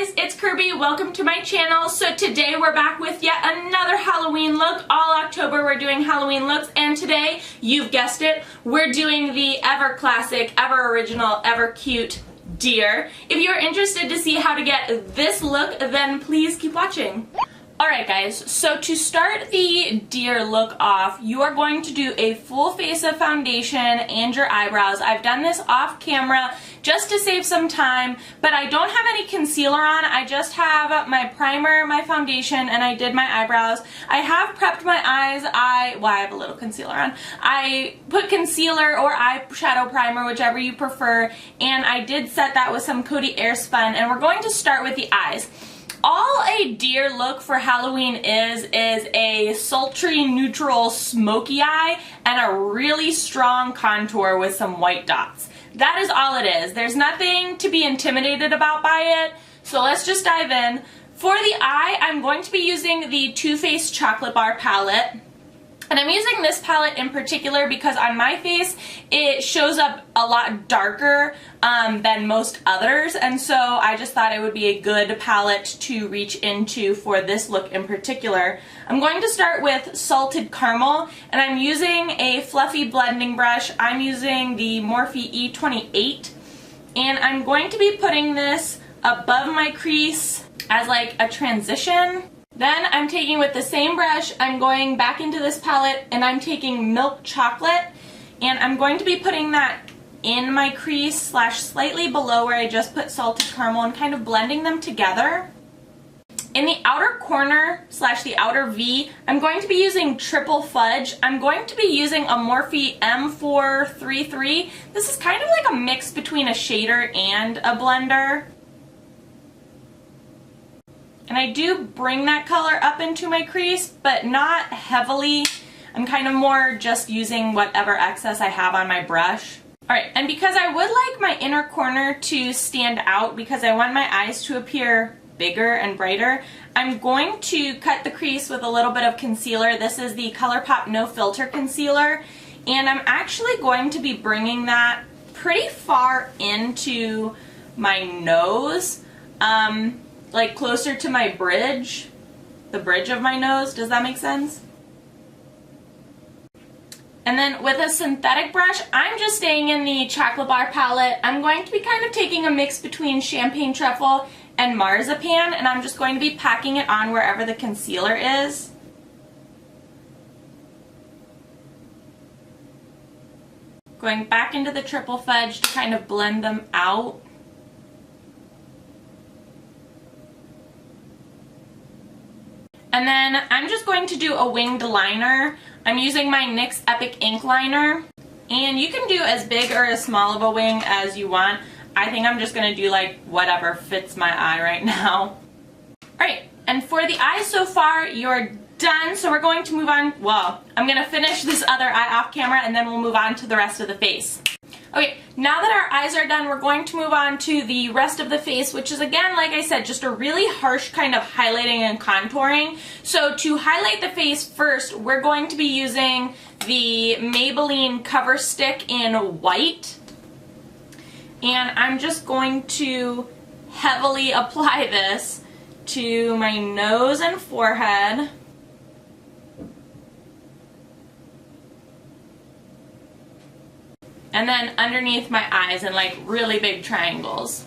guys, it's Kirby. Welcome to my channel. So today we're back with yet another Halloween look. All October we're doing Halloween looks, and today, you've guessed it, we're doing the ever classic, ever original, ever cute deer. If you're interested to see how to get this look, then please keep watching. Alright guys, so to start the deer look off, you are going to do a full face of foundation and your eyebrows. I've done this off camera just to save some time, but I don't have any concealer on. I just have my primer, my foundation, and I did my eyebrows. I have prepped my eyes. I have a little concealer on. I put concealer or eyeshadow primer, whichever you prefer, and I did set that with some Coty Airspun, and we're going to start with the eyes. All a deer look for Halloween is a sultry, neutral, smoky eye and a really strong contour with some white dots. That is all it is. There's nothing to be intimidated about by it, so let's just dive in. For the eye, I'm going to be using the Too Faced Chocolate Bar palette. And I'm using this palette in particular because on my face it shows up a lot darker than most others, and so I just thought it would be a good palette to reach into for this look in particular. I'm going to start with Salted Caramel, and I'm using a fluffy blending brush. I'm using the Morphe E28, and I'm going to be putting this above my crease as like a transition. Then I'm taking, with the same brush, I'm going back into this palette and I'm taking Milk Chocolate, and I'm going to be putting that in my crease slash slightly below where I just put Salted Caramel and kind of blending them together. In the outer corner slash the outer V, I'm going to be using Triple Fudge. I'm going to be using a Morphe M433. This is kind of like a mix between a shader and a blender. And I do bring that color up into my crease, but not heavily. I'm kind of more just using whatever excess I have on my brush. Alright, and because I would like my inner corner to stand out, because I want my eyes to appear bigger and brighter, I'm going to cut the crease with a little bit of concealer. This is the ColourPop No Filter Concealer, and I'm actually going to be bringing that pretty far into my nose. Like closer to my bridge, the bridge of my nose. Does that make sense? And then with a synthetic brush, I'm just staying in the Chocolate Bar palette. I'm going to be kind of taking a mix between Champagne Truffle and Marzipan, and I'm just going to be packing it on wherever the concealer is. Going back into the Triple Fudge to kind of blend them out. And then I'm just going to do a winged liner. I'm using my NYX Epic Ink Liner. And you can do as big or as small of a wing as you want. I think I'm just going to do like whatever fits my eye right now. Alright, and for the eyes so far, you're done. So we're going to move on. Well, I'm going to finish this other eye off camera and then we'll move on to the rest of the face. Okay, now that our eyes are done, we're going to move on to the rest of the face, which is, again, like I said, just a really harsh kind of highlighting and contouring. So to highlight the face first, we're going to be using the Maybelline Cover Stick in white. And I'm just going to heavily apply this to my nose and forehead. And then underneath my eyes in like really big triangles.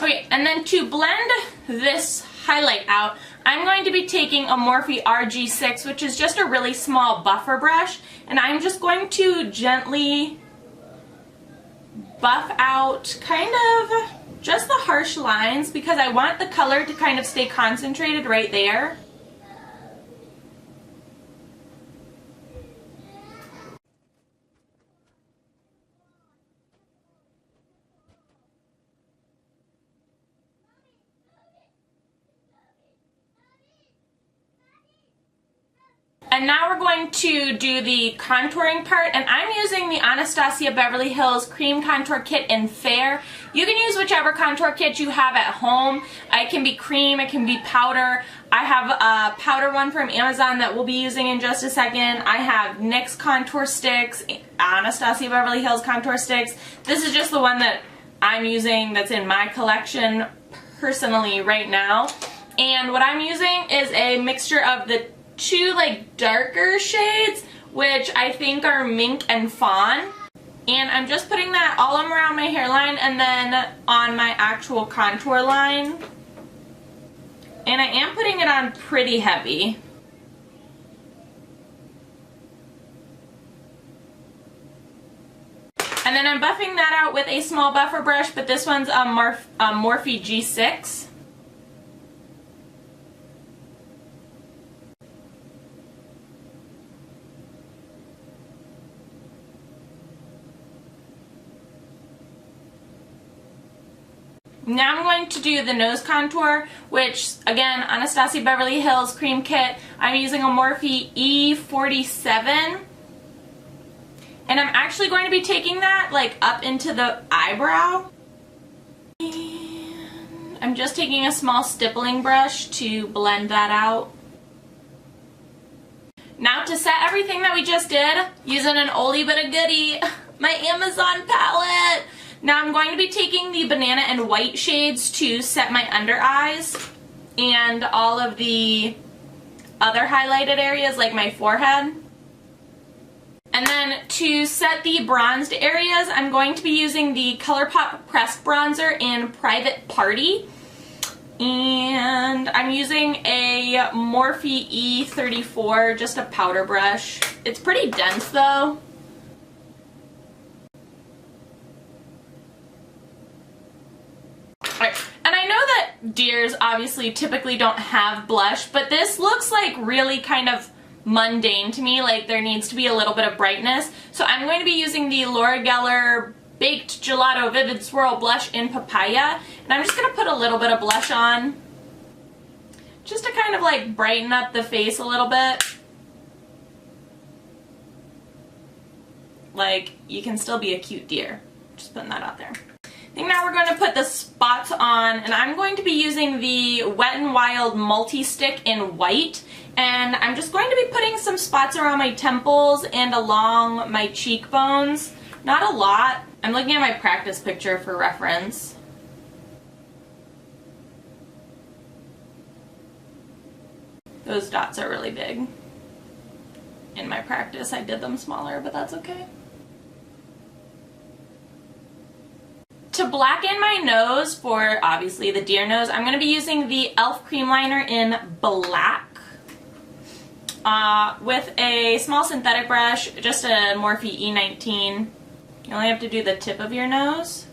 Okay, and then to blend this highlight out, I'm going to be taking a Morphe RG6, which is just a really small buffer brush, and I'm just going to gently buff out kind of just the harsh lines because I want the color to kind of stay concentrated right there. And now we're going to do the contouring part, and I'm using the Anastasia Beverly Hills Cream Contour Kit in Fair. You can use whichever contour kit you have at home. It can be cream, it can be powder. I have a powder one from Amazon that we'll be using in just a second. I have NYX contour sticks, Anastasia Beverly Hills contour sticks. This is just the one that I'm using that's in my collection personally right now. And what I'm using is a mixture of the two like darker shades, which I think are Mink and Fawn. And I'm just putting that all around my hairline and then on my actual contour line. And I am putting it on pretty heavy. And then I'm buffing that out with a small buffer brush, but this one's a Morphe G6. Now I'm going to do the nose contour, which again, Anastasia Beverly Hills Cream Kit. I'm using a Morphe E47. And I'm actually going to be taking that like up into the eyebrow. And I'm just taking a small stippling brush to blend that out. Now to set everything that we just did, using an oldie but a goodie, my Amazon palette. Now I'm going to be taking the banana and white shades to set my under eyes and all of the other highlighted areas like my forehead. And then to set the bronzed areas, I'm going to be using the ColourPop Pressed Bronzer in Private Party. And I'm using a Morphe E34, just a powder brush. It's pretty dense though. And I know that deers obviously typically don't have blush, but this looks like really kind of mundane to me, like there needs to be a little bit of brightness. So I'm going to be using the Laura Geller Baked Gelato Vivid Swirl Blush in Papaya, and I'm just going to put a little bit of blush on, just to kind of like brighten up the face a little bit. Like, you can still be a cute deer. Just putting that out there. I think now we're going to put the spots on, and I'm going to be using the Wet n Wild Multi-Stick in white, and I'm just going to be putting some spots around my temples and along my cheekbones. Not a lot. I'm looking at my practice picture for reference. Those dots are really big. In my practice I did them smaller, but that's okay. To blacken my nose for, obviously, the deer nose, I'm going to be using the e.l.f. Cream Liner in black with a small synthetic brush, just a Morphe E19. You only have to do the tip of your nose.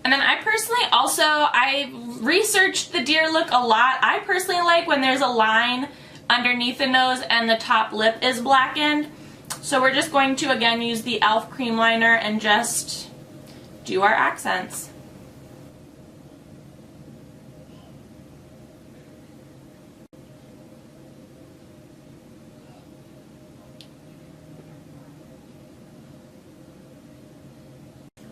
And then I personally also, I researched the deer look a lot. I personally like when there's a line underneath the nose and the top lip is blackened. So we're just going to again use the e.l.f. Cream Liner and just do our accents.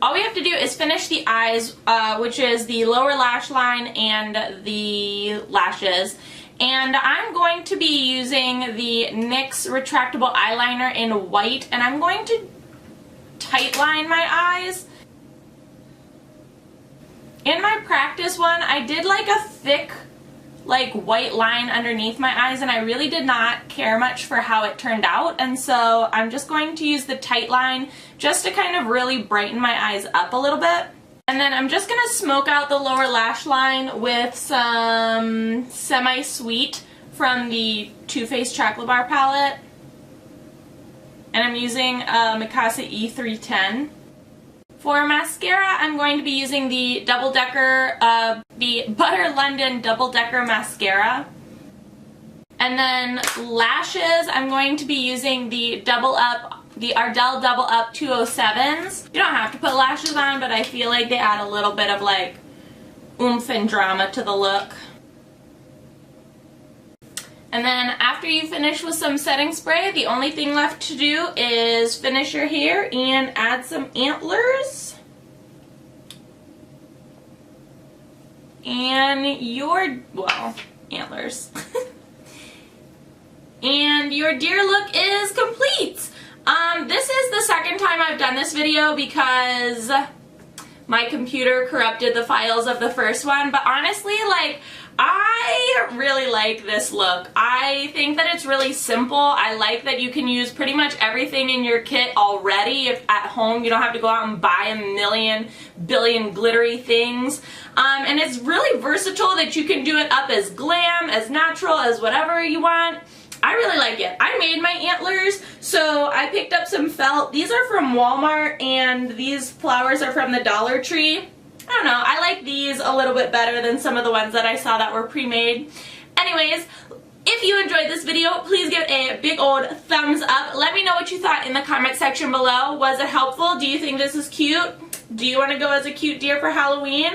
All we have to do is finish the eyes, which is the lower lash line and the lashes. And I'm going to be using the NYX retractable eyeliner in white, and I'm going to tightline my eyes. In my practice one, I did like a thick, like white line underneath my eyes, and I really did not care much for how it turned out, and so I'm just going to use the tight line just to kind of really brighten my eyes up a little bit. And then I'm just going to smoke out the lower lash line with some Semi-Sweet from the Too Faced Chocolate Bar palette. And I'm using Mikasa E310. For mascara, I'm going to be using the the Butter London Double Decker Mascara. And then lashes, I'm going to be using the Ardell Double Up 207s. You don't have to put lashes on, but I feel like they add a little bit of like oomph and drama to the look. And then after you finish with some setting spray, the only thing left to do is finish your hair and add some antlers. And your, well, antlers. And your deer look is complete. This is the second time I've done this video because my computer corrupted the files of the first one, but honestly, like, I really like this look. I think that it's really simple. I like that you can use pretty much everything in your kit already. If at home you don't have to go out and buy a billion glittery things. And it's really versatile that you can do it up as glam, as natural, as whatever you want. I really like it. I made my antlers, so I picked up some felt. These are from Walmart, and these flowers are from the Dollar Tree. I don't know, I like these a little bit better than some of the ones that I saw that were pre-made. Anyways, if you enjoyed this video, please give it a big old thumbs up. Let me know what you thought in the comment section below. Was it helpful? Do you think this is cute? Do you want to go as a cute deer for Halloween?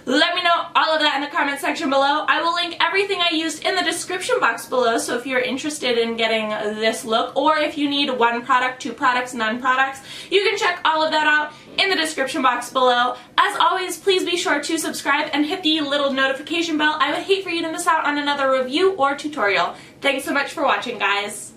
Let me know all of that in the comment section below. I will link everything I used in the description box below, so if you're interested in getting this look, or if you need one product, two products, none products, you can check all of that out in the description box below. As always, please be sure to subscribe and hit the little notification bell. I would hate for you to miss out on another review or tutorial. Thanks so much for watching, guys.